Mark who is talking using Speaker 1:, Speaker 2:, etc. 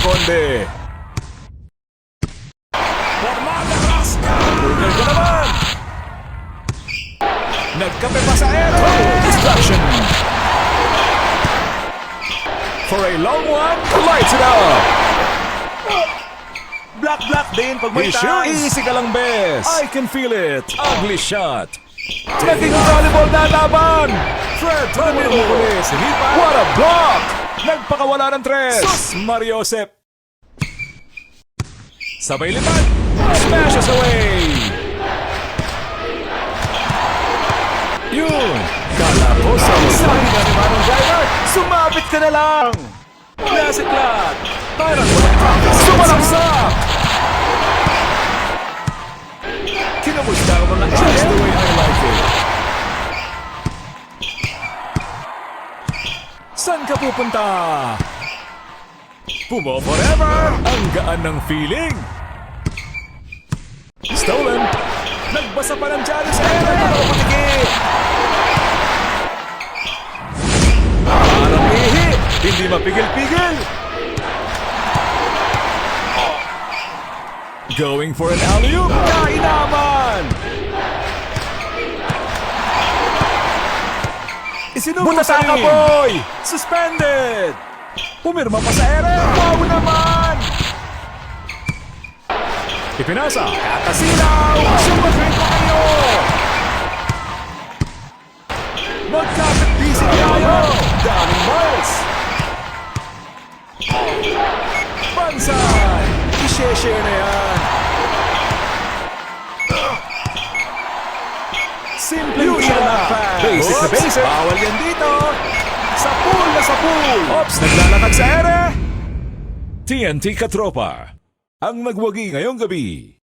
Speaker 1: Konde. Pormadaraska! Tugal ko naman! Nagkape pa sa ere! Distraction! For a long one, lights it up!
Speaker 2: Black din pag may
Speaker 1: He shoots!
Speaker 2: ties.
Speaker 1: Easy ka lang, Bes! I can feel it! Ugly shot! Naging volleyball na laban! Fred, tumulong muli! Sinipan! What a block! Nagpakawala ng tres! Sus! Mariosep! Sabay lipat! Smashes away! Yun! Kalabosa! Sabi na ni Manong Driver!
Speaker 2: Sumabit ka na lang.
Speaker 1: Nasiklat! Parang walang traffic! Sumalaksak! Kinamusta ang mga just the way I like it. Saan ka pupunta? Pumo forever! Ang gaan ng feeling! Stolen! Nagbasa pa ng Janice Era!
Speaker 2: Pagigit.
Speaker 1: Parang ihi! Hindi mapigil-pigil! Going for an alley-oop! Kainaman! Isinubo sa
Speaker 2: Butasan!
Speaker 1: boy! Suspended! Pumirma pa sa ere! Wow naman! Ipinasa! Kakasilaw! Sumagrate pa kayo! Magkakit-busy tayo! Daming miles! Bansay! I-share na yan! Simpleng pass! Basic na basic! Bawal yan dito! Sa pool na sa pool! Ops! Naglalakad sa ere! TNT Katropa ang nagwagi ngayong gabi.